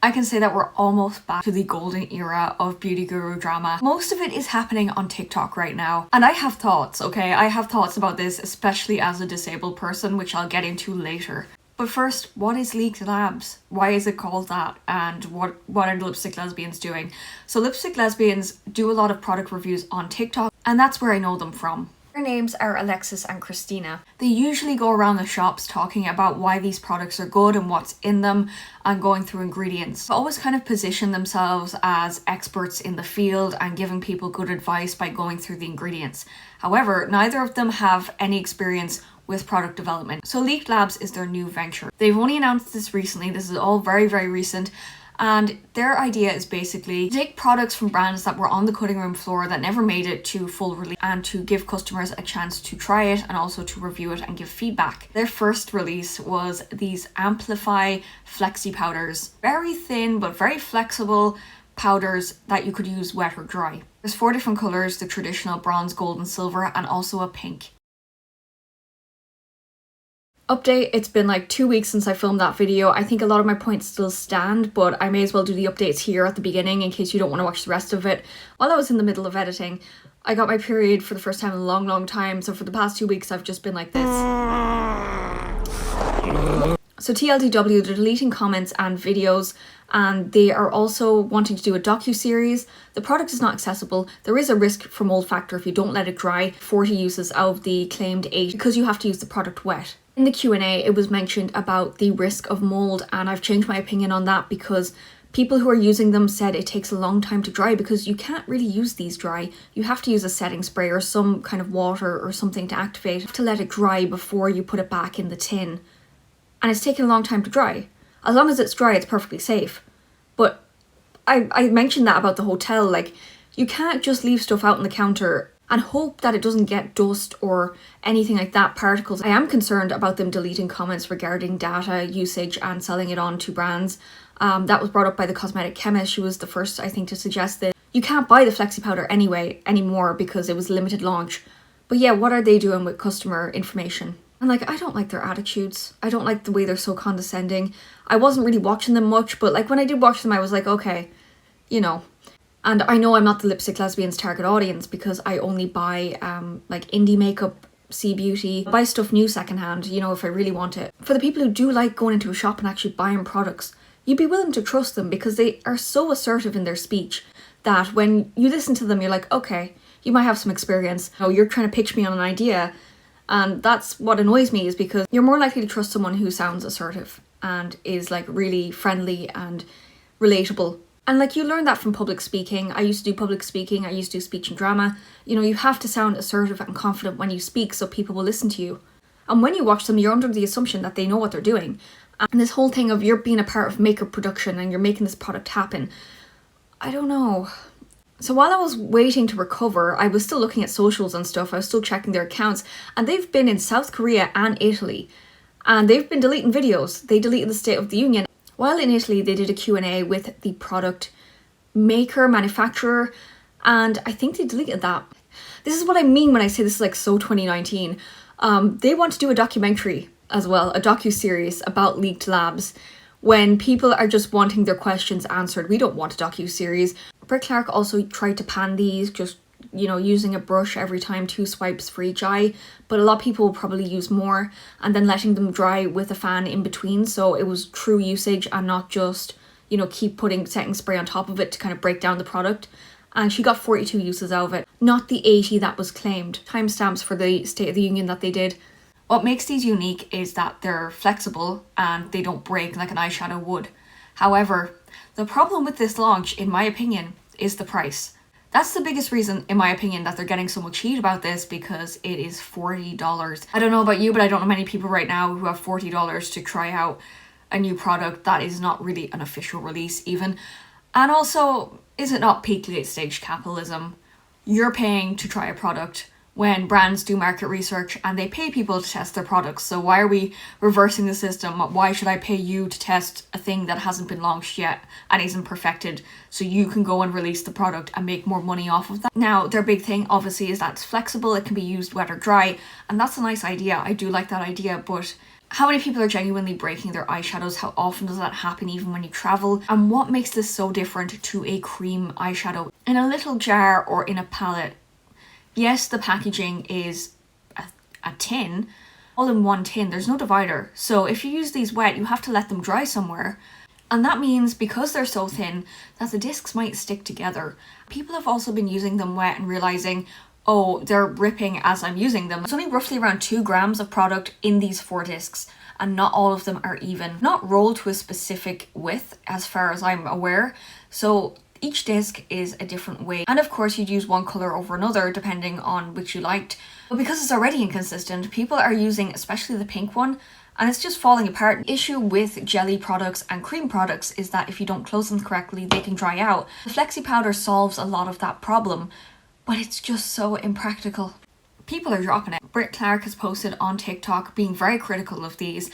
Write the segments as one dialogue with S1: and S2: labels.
S1: I can say that we're almost back to the golden era of beauty guru drama. Most of it is happening on TikTok right now. And I have thoughts, okay? I have thoughts about this, especially as a disabled person, which I'll get into later. But first, what is Leaked Labs? Why is it called that? And what are the lipstick lesbians doing? So lipstick lesbians do a lot of product reviews on TikTok, and that's where I know them from. Their names are Alexis and Christina. They usually go around the shops talking about why these products are good and what's in them and going through ingredients. They always kind of position themselves as experts in the field and giving people good advice by going through the ingredients. However, neither of them have any experience with product development. So Leaked Labs is their new venture. They've only announced this recently. This is all very, very recent. And their idea is basically to take products from brands that were on the cutting room floor that never made it to full release and to give customers a chance to try it and also to review it and give feedback. Their first release was these Amplify Flexipowders. Very thin but very flexible powders that you could use wet or dry. There's 4 different colours: the traditional bronze, gold and silver, and also a pink. Update, it's been like 2 weeks since I filmed that video. I think a lot of my points still stand, but I may as well do the updates here at the beginning in case you don't want to watch the rest of it. While I was in the middle of editing, I got my period for the first time in a long, long time, so for the past 2 weeks I've just been like this. So TLDW, they're deleting comments and videos, and they are also wanting to do a docu-series. The product is not accessible. There is a risk for mold factor if you don't let it dry. 40 uses out of the claimed 8 because you have to use the product wet. In the Q&A, it was mentioned about the risk of mold, and I've changed my opinion on that because people who are using them said it takes a long time to dry because you can't really use these dry. You have to use a setting spray or some kind of water or something to activate. You have to let it dry before you put it back in the tin. And it's taking a long time to dry. As long as it's dry, it's perfectly safe. But I mentioned that about the hotel, like, you can't just leave stuff out on the counter and hope that it doesn't get dust or anything like that, particles. I am concerned about them deleting comments regarding data usage and selling it on to brands. That was brought up by the cosmetic chemist. She was the first, I think, to suggest that you can't buy the flexi powder anymore because it was limited launch. But yeah, what are they doing with customer information? And like, I don't like their attitudes. I don't like the way they're so condescending. I wasn't really watching them much, but like when I did watch them, I was like, okay, you know. And I know I'm not the lipstick lesbians target audience because I only buy like indie makeup, C Beauty, buy stuff new secondhand, you know, if I really want it. For the people who do like going into a shop and actually buying products, you'd be willing to trust them because they are so assertive in their speech that when you listen to them, you're like, okay, you might have some experience. Oh, you're trying to pitch me on an idea. And that's what annoys me, is because you're more likely to trust someone who sounds assertive and is like really friendly and relatable. And like, you learn that from public speaking. I used to do public speaking. I used to do speech and drama. You know, you have to sound assertive and confident when you speak so people will listen to you. And when you watch them, you're under the assumption that they know what they're doing. And this whole thing of you're being a part of makeup production and you're making this product happen, I don't know. So while I was waiting to recover, I was still looking at socials and stuff. I was still checking their accounts, and they've been in South Korea and Italy, and they've been deleting videos. They deleted the State of the Union. While in Italy, they did a Q&A with the product maker, manufacturer, and I think they deleted that. This is what I mean when I say this is like so 2019. They want to do a documentary as well, a docu-series about Leaked Labs, when people are just wanting their questions answered. We don't want a docu-series. Britt Clark also tried to pan these, just, you know, using a brush every time, 2 swipes for each eye, but a lot of people will probably use more, and then letting them dry with a fan in between, so it was true usage and not just, you know, keep putting setting spray on top of it to kind of break down the product. And she got 42 uses out of it, not the 80 that was claimed. Timestamps for the State of the Union that they did. What makes these unique is that they're flexible and they don't break like an eyeshadow would. However, the problem with this launch, in my opinion, is the price. That's the biggest reason, in my opinion, that they're getting so much heat about this, because it is $40. I don't know about you, but I don't know many people right now who have $40 to try out a new product that is not really an official release even. And also, is it not peak late stage capitalism? You're paying to try a product when brands do market research and they pay people to test their products. So why are we reversing the system? Why should I pay you to test a thing that hasn't been launched yet and isn't perfected so you can go and release the product and make more money off of that? Now, their big thing obviously is that it's flexible, it can be used wet or dry, and that's a nice idea. I do like that idea, but How many people are genuinely breaking their eyeshadows? How often does that happen even when you travel? And what makes this so different to a cream eyeshadow? In a little jar or in a palette, yes, the packaging is a tin, all in one tin, there's no divider. So if you use these wet, you have to let them dry somewhere. And that means because they're so thin that the discs might stick together. People have also been using them wet and realizing, oh, they're ripping as I'm using them. It's only roughly around 2 grams of product in these 4 discs, and not all of them are even. Not rolled to a specific width as far as I'm aware. So each disc is a different weight. And of course you'd use one color over another depending on which you liked. But because it's already inconsistent, people are using especially the pink one, and it's just falling apart. The issue with jelly products and cream products is that if you don't close them correctly, they can dry out. The Flexipowder solves a lot of that problem, but it's just so impractical. People are dropping it. Britt Clark has posted on TikTok being very critical of these,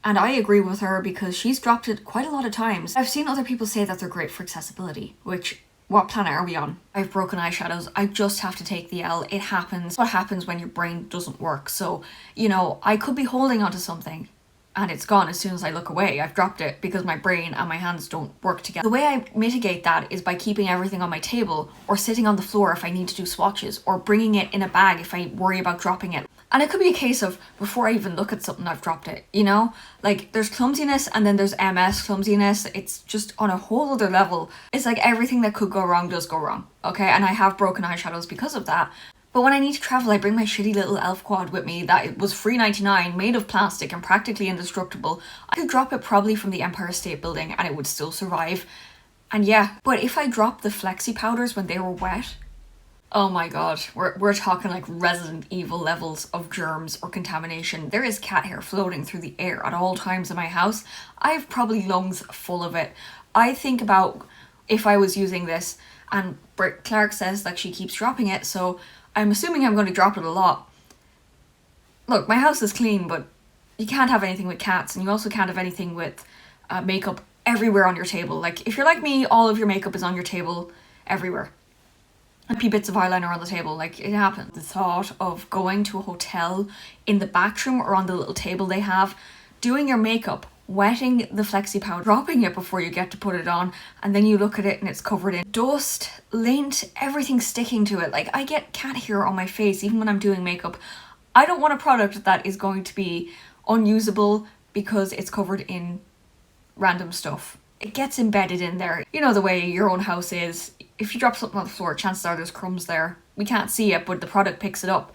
S1: and I agree with her because she's dropped it quite a lot of times. I've seen other people say that they're great for accessibility, which, what planet are we on? I've broken eyeshadows, I just have to take the L. It happens. What happens when your brain doesn't work? So, you know, I could be holding onto something and it's gone as soon as I look away. I've dropped it because my brain and my hands don't work together. The way I mitigate that is by keeping everything on my table, or sitting on the floor if I need to do swatches, or bringing it in a bag if I worry about dropping it. And it could be a case of, before I even look at something, I've dropped it, you know? Like, there's clumsiness and then there's MS clumsiness. It's just on a whole other level. It's like everything that could go wrong does go wrong, okay? And I have broken eyeshadows because of that. But when I need to travel, I bring my shitty little elf quad with me that was $3.99, made of plastic and practically indestructible. I could drop it probably from the Empire State Building and it would still survive. And yeah, but if I dropped the Flexipowders when they were wet, oh my god, we're talking like Resident Evil levels of germs or contamination. There is cat hair floating through the air at all times in my house. I have probably lungs full of it. I think about if I was using this, and Britt Clark says that she keeps dropping it, so I'm assuming I'm going to drop it a lot. Look, my house is clean, but you can't have anything with cats, and you also can't have anything with makeup everywhere on your table. Like, if you're like me, all of your makeup is on your table everywhere. And few bits of eyeliner on the table, like, it happens. The thought of going to a hotel in the back room or on the little table they have, doing your makeup, wetting the Flexipowder, dropping it before you get to put it on, and then you look at it and it's covered in dust, lint, everything sticking to it. Like, I get cat hair on my face even when I'm doing makeup. I don't want a product that is going to be unusable because it's covered in random stuff. It gets embedded in there. You know the way your own house is. If you drop something on the floor, chances are there's crumbs there. We can't see it, but the product picks it up.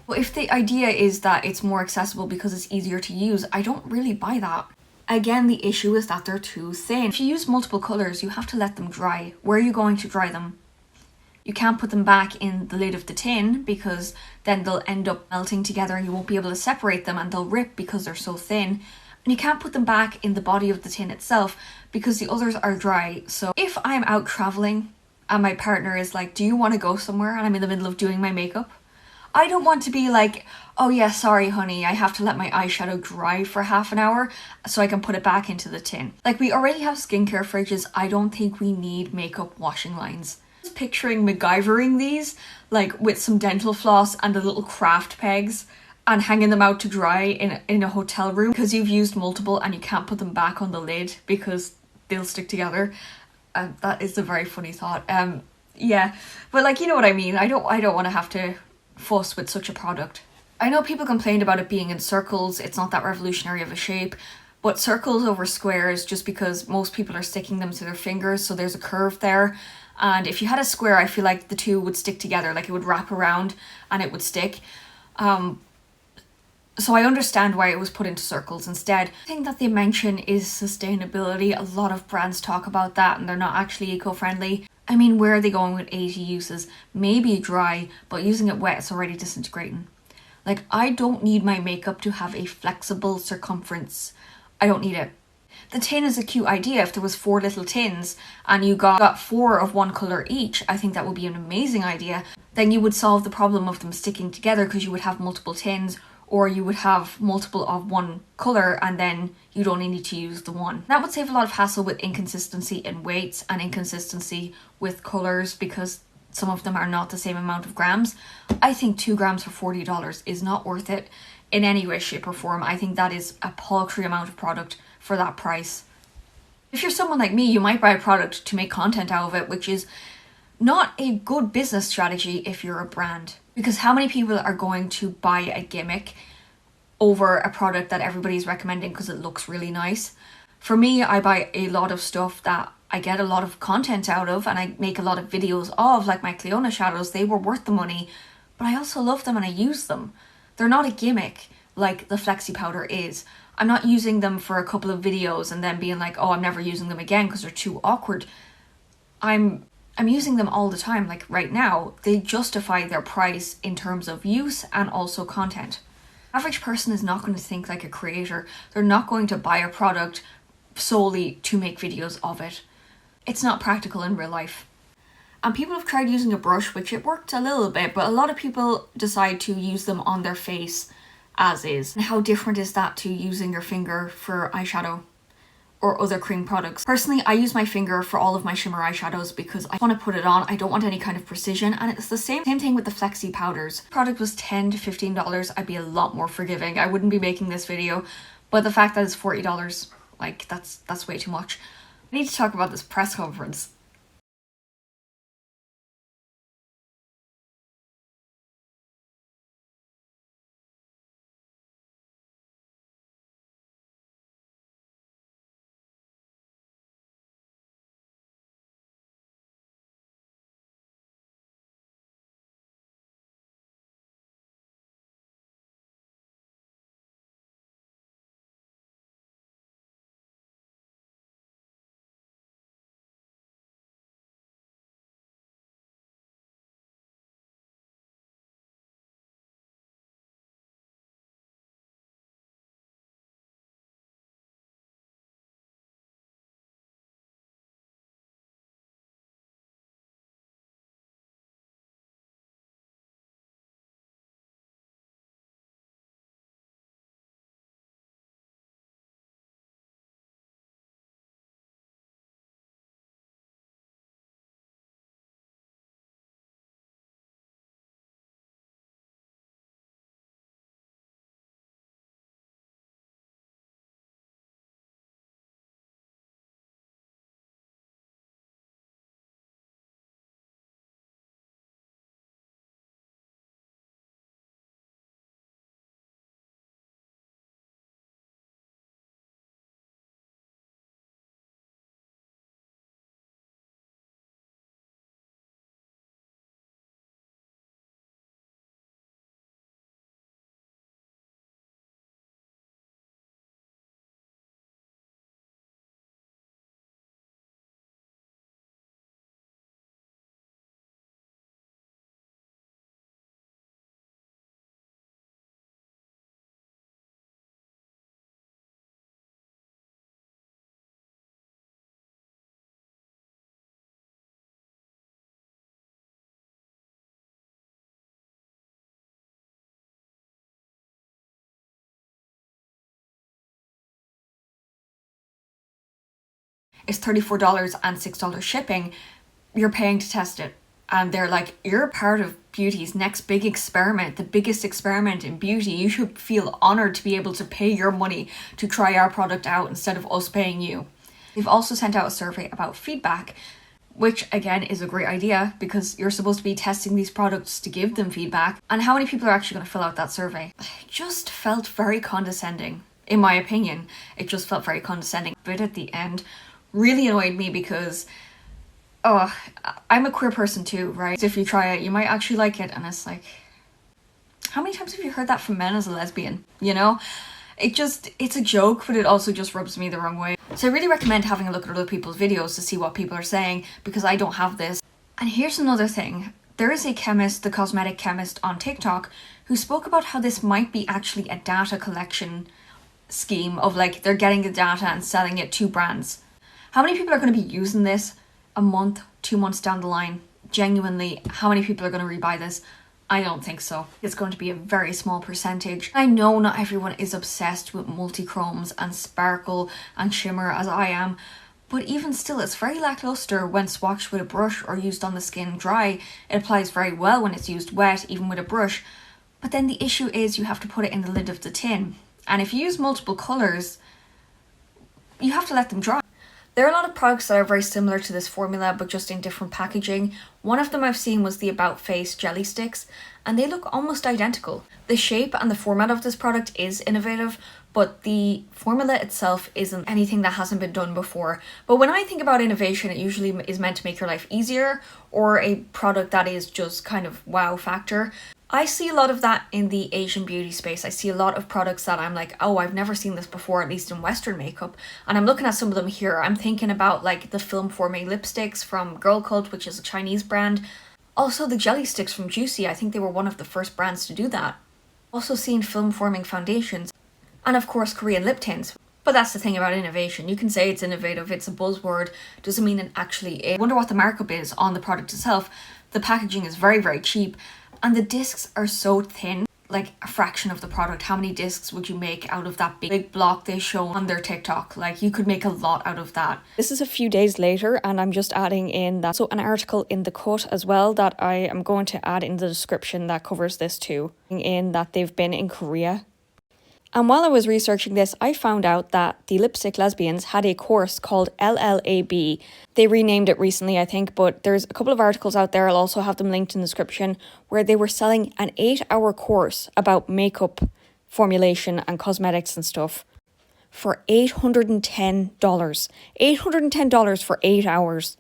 S1: But if the idea is that it's more accessible because it's easier to use, I don't really buy that. Again, the issue is that they're too thin. If you use multiple colours, you have to let them dry. Where are you going to dry them? You can't put them back in the lid of the tin because then they'll end up melting together and you won't be able to separate them and they'll rip because they're so thin. And you can't put them back in the body of the tin itself because the others are dry. So if I'm out travelling and my partner is like, do you want to go somewhere? And I'm in the middle of doing my makeup, I don't want to be like, oh yeah, sorry honey, I have to let my eyeshadow dry for half an hour so I can put it back into the tin. Like, we already have skincare fridges. I don't think we need makeup washing lines. Just picturing MacGyvering these, like with some dental floss and the little craft pegs, and hanging them out to dry in a hotel room because you've used multiple and you can't put them back on the lid because they'll stick together. That is a very funny thought. Yeah, but like, you know what I mean. I don't want to have to fuss with such a product. I know people complained about it being in circles. It's not that revolutionary of a shape, but circles over squares just because most people are sticking them to their fingers, so there's a curve there. And if you had a square, I feel like the two would stick together, like it would wrap around and it would stick. So I understand why it was put into circles instead. I think that they mention is sustainability. A lot of brands talk about that and they're not actually eco-friendly. I mean, where are they going with 80 uses? Maybe dry, but using it wet, it's already disintegrating. Like, I don't need my makeup to have a flexible circumference. I don't need it. The tin is a cute idea. If there was 4 little tins and you got 4 of one colour each, I think that would be an amazing idea. Then you would solve the problem of them sticking together because you would have multiple tins, or you would have multiple of one colour and then you'd only need to use the one. That would save a lot of hassle with inconsistency in weights and inconsistency with colours because some of them are not the same amount of grams. I think 2 grams for $40 is not worth it. in any way, shape or form. I think that is a paltry amount of product for that price. If you're someone like me, you might buy a product to make content out of it, which is not a good business strategy if you're a brand. Because how many people are going to buy a gimmick over a product that everybody's recommending because it looks really nice? For me, I buy a lot of stuff that I get a lot of content out of and I make a lot of videos of, like my Cleona shadows. They were worth the money, but I also love them and I use them. They're not a gimmick like the Flexipowder is. I'm not using them for a couple of videos and then being like, oh, I'm never using them again because they're too awkward. I'm using them all the time. Like right now, they justify their price in terms of use and also content. Average person is not going to think like a creator. They're not going to buy a product solely to make videos of it. It's not practical in real life. And people have tried using a brush, which it worked a little bit, but a lot of people decide to use them on their face as is. And how different is that to using your finger for eyeshadow or other cream products? Personally, I use my finger for all of my shimmer eyeshadows because I want to put it on. I don't want any kind of precision, and it's the same thing with the Flexi powders. The product was $10 to $15. I'd be a lot more forgiving. I wouldn't be making this video, but the fact that it's $40, like that's way too much. I need to talk about this press conference. It's $34 and $6 shipping. You're paying to test it. And they're like, you're a part of beauty's next big experiment, the biggest experiment in beauty. You should feel honored to be able to pay your money to try our product out instead of us paying you. They've also sent out a survey about feedback, which again is a great idea because you're supposed to be testing these products to give them feedback. And how many people are actually going to fill out that survey? It just felt very condescending. In my opinion, it just felt very condescending. But at the end, really annoyed me because I'm a queer person too, right? So if you try it, you might actually like it. And it's like, how many times have you heard that from men as a lesbian? You know? It's a joke, but it also just rubs me the wrong way. So I really recommend having a look at other people's videos to see what people are saying, because I don't have this. And here's another thing. There is a chemist, the cosmetic chemist on TikTok, who spoke about how this might be actually a data collection scheme of like, they're getting the data and selling it to brands. How many people are going to be using this a month, 2 months down the line? Genuinely, how many people are going to rebuy this? I don't think so. It's going to be a very small percentage. I know not everyone is obsessed with multi-chromes and sparkle and shimmer as I am, but even still, it's very lackluster when swatched with a brush or used on the skin dry. It applies very well when it's used wet, even with a brush. But then the issue is you have to put it in the lid of the tin. And if you use multiple colours, you have to let them dry. There are a lot of products that are very similar to this formula, but just in different packaging. One of them I've seen was the About Face jelly sticks, and they look almost identical. The shape and the format of this product is innovative, but the formula itself isn't anything that hasn't been done before. But when I think about innovation, it usually is meant to make your life easier, or a product that is just kind of wow factor. I see a lot of that in the Asian beauty space. I see a lot of products that I'm like, oh, I've never seen this before, at least in Western makeup. And I'm looking at some of them here. I'm thinking about like the film forming lipsticks from Girl Cult, which is a Chinese brand. Also the jelly sticks from Juicy. I think they were one of the first brands to do that. Also seen film forming foundations. And of course Korean lip tints. But that's the thing about innovation. You can say it's innovative, it's a buzzword, doesn't mean it actually is. I wonder what the markup is on the product itself. The packaging is very, very cheap. And the discs are so thin, like a fraction of the product. How many discs would you make out of that big block they show on their TikTok? Like you could make a lot out of that. This is a few days later and I'm just adding in that. So an article in The Cut as well that I am going to add in the description that covers this too. In that they've been in Korea. And while I was researching this, I found out that the Lipstick Lesbians had a course called LLAB. They renamed it recently, I think, but there's a couple of articles out there, I'll also have them linked in the description, where they were selling an 8-hour course about makeup formulation and cosmetics and stuff for $810. $810 for 8 hours.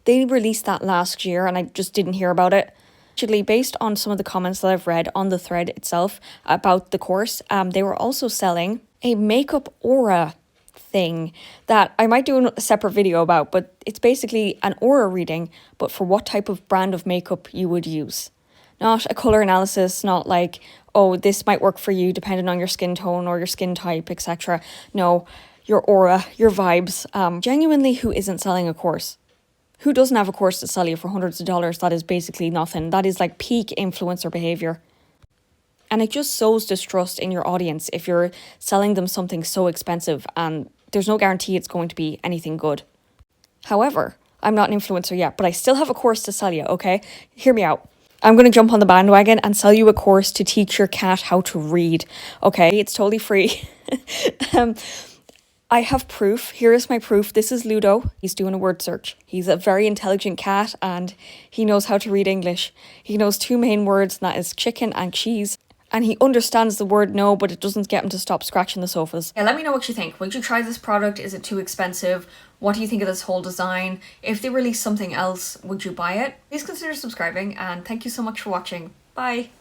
S1: They released that last year and I just didn't hear about it. Actually, based on some of the comments that I've read on the thread itself about the course, they were also selling a makeup aura thing that I might do a separate video about, but it's basically an aura reading, but for what type of brand of makeup you would use. Not a colour analysis, not like, oh, this might work for you depending on your skin tone or your skin type, etc. No, your aura, your vibes. Genuinely, who isn't selling a course? Who doesn't have a course to sell you for hundreds of dollars? That is basically nothing. That is like peak influencer behaviour. And it just sows distrust in your audience if you're selling them something so expensive and there's no guarantee it's going to be anything good. However, I'm not an influencer yet, but I still have a course to sell you, okay? Hear me out. I'm going to jump on the bandwagon and sell you a course to teach your cat how to read, okay? It's totally free. I have proof. Here is my proof. This is Ludo. He's doing a word search. He's a very intelligent cat and he knows how to read English. He knows 2 main words, and that is chicken and cheese. And he understands the word no, but it doesn't get him to stop scratching the sofas. Yeah, let me know what you think. Would you try this product? Is it too expensive? What do you think of this whole design? If they release something else, would you buy it? Please consider subscribing and thank you so much for watching. Bye.